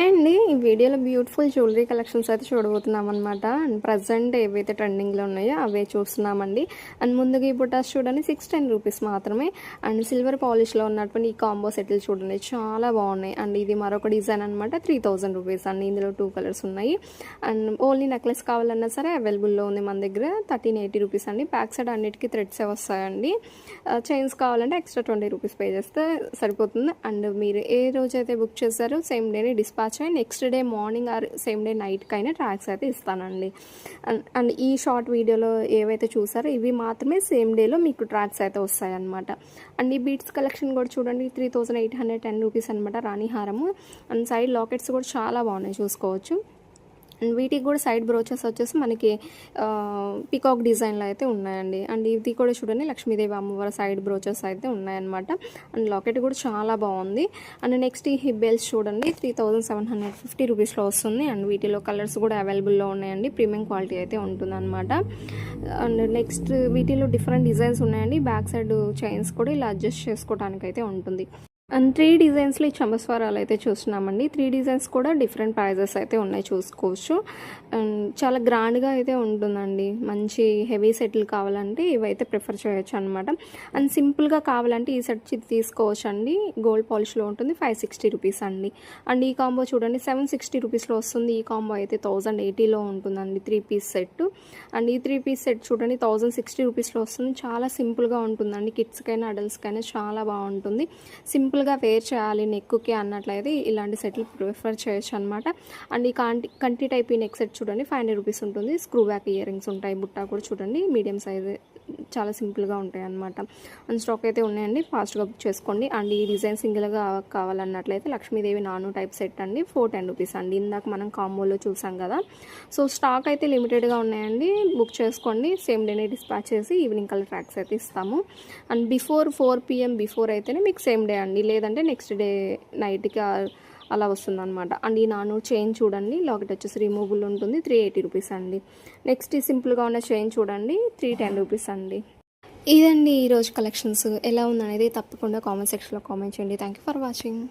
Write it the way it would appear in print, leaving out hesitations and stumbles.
అండి ఈ వీడియోలో బ్యూటిఫుల్ జ్యువెలరీ కలెక్షన్స్ అయితే చూడబోతున్నాం అనమాట. అండ్ ప్రజెంట్ ఏవైతే ట్రెండింగ్లో ఉన్నాయో అవే చూస్తున్నామండి. అండ్ ముందుగా ఈ బుటాస్ చూడండి 610 రూపీస్ మాత్రమే. అండ్ సిల్వర్ పాలిష్లో ఉన్నటువంటి ఈ కాంబో సెట్లు చూడండి చాలా బాగున్నాయి. అండ్ ఇది మరొక డిజైన్ అనమాట 3000 రూపీస్ అండి. ఇందులో 2 కలర్స్ ఉన్నాయి. అండ్ ఓన్లీ నెక్లెస్ కావాలన్నా సరే అవైలబుల్లో ఉంది మన దగ్గర 1380 రూపీస్ అండి. బ్యాక్ సైడ్ అన్నిటికీ థ్రెడ్సే వస్తాయండి. చైన్స్ కావాలంటే ఎక్స్ట్రా 20 రూపీస్ పే చేస్తే సరిపోతుంది. అండ్ మీరు ఏ రోజైతే బుక్ చేస్తారో సేమ్ డేని dispatch next day morning or same day నైట్కి అయినా ట్రాక్స్ అయితే ఇస్తానండి. అండ్ ఈ షార్ట్ వీడియోలో ఏవైతే చూసారో ఇవి మాత్రమే సేమ్ డేలో మీకు ట్రాక్స్ అయితే వస్తాయన్నమాట. అండ్ ఈ బీట్స్ కలెక్షన్ కూడా చూడండి 3810 రూపీస్ అనమాట. రాణి హారము అండ్ సైడ్ లాకెట్స్ కూడా చాలా బాగున్నాయి చూసుకోవచ్చు. అండ్ వీటికి కూడా సైడ్ బ్రోచెస్ వచ్చేసి మనకి పికాక్ డిజైన్లో అయితే ఉన్నాయండి. అండ్ ఇది కూడా చూడండి లక్ష్మీదేవి అమ్మవారి సైడ్ బ్రోచెస్ అయితే ఉన్నాయన్నమాట. అండ్ లాకెట్ కూడా చాలా బాగుంది. అండ్ నెక్స్ట్ ఈ హిప్ బెల్స్ చూడండి 3750 రూపీస్లో వస్తుంది. అండ్ వీటిలో కలర్స్ కూడా అవైలబుల్లో ఉన్నాయండి. ప్రీమియం క్వాలిటీ అయితే ఉంటుందన్నమాట. అండ్ నెక్స్ట్ వీటిలో డిఫరెంట్ డిజైన్స్ ఉన్నాయండి. బ్యాక్ సైడ్ చైన్స్ కూడా ఇలా అడ్జస్ట్ చేసుకోవడానికి అయితే ఉంటుంది. అండ్ 3 డిజైన్స్లో ఈ చమస్వరాలు అయితే చూస్తున్నామండి. 3 డిజైన్స్ కూడా డిఫరెంట్ ప్రైజెస్ అయితే ఉన్నాయి చూసుకోవచ్చు. అండ్ చాలా గ్రాండ్గా అయితే ఉంటుందండి. మంచి హెవీ సెట్లు కావాలంటే ఇవైతే ప్రిఫర్ చేయొచ్చు అనమాట. అండ్ సింపుల్గా కావాలంటే ఈ సెట్ తీసుకోవచ్చు అండి. గోల్డ్ పాలిష్లో ఉంటుంది 560 రూపీస్ అండి. అండ్ ఈ కాంబో చూడండి 760 రూపీస్లో వస్తుంది. ఈ కాంబో అయితే 1080లో ఉంటుందండి 3 పీస్ సెట్. అండ్ ఈ 3 పీస్ సెట్ చూడండి 1060 రూపీస్లో వస్తుంది. చాలా సింపుల్గా ఉంటుందండి. కిడ్స్కైనా అడల్ట్స్కైనా చాలా బాగుంటుంది. సింపుల్గా వేర్ చేయాలి నెక్కి అన్నట్లయితే ఇలాంటి సెట్లు ప్రిఫర్ చేయొచ్చు అనమాట. అండ్ ఈ కంటి టైప్ ఈ నెక్ సెట్ చూడండి 500 రూపీస్ ఉంటుంది. స్క్రూ బ్యాక్ ఇయర్ రింగ్స్ ఉంటాయి. బుట్ట కూడా చూడండి మీడియం సైజ్ చాలా సింపుల్గా ఉంటాయి అనమాట. అండ్ స్టాక్ అయితే ఉన్నాయండి. ఫాస్ట్గా బుక్ చేసుకోండి. అండ్ ఈ డిజైన్ సింగిల్గా కావాలన్నట్లయితే లక్ష్మీదేవి నాను టైప్ సెట్ అండి 410 రూపీస్ అండి. ఇందాక మనం కాంబోలో చూసాం కదా. సో స్టాక్ అయితే లిమిటెడ్గా ఉన్నాయండి. బుక్ చేసుకోండి. సేమ్ డేనే డిస్పాచ్ చేసి ఈవినింగ్ కల్లా ట్రాక్స్ అయితే ఇస్తాము. అండ్ బిఫోర్ 4 PM బిఫోర్ అయితేనే మీకు సేమ్ డే అండి. లేదంటే నెక్స్ట్ డే నైట్కి అలా వస్తుందన్నమాట. అండ్ ఈ నాను చైన్ చూడండి లాకెట్ వచ్చేసి రిమూవబుల్ ఉంటుంది 380 రూపీస్ అండి. నెక్స్ట్ ఈ సింపుల్గా ఉన్న చైన్ చూడండి 310 రూపీస్ అండి. ఇదండి ఈరోజు కలెక్షన్స్. ఎలా ఉందనేది తప్పకుండా కామెంట్ సెక్షన్లో కామెంట్ చేయండి. Thank you for watching.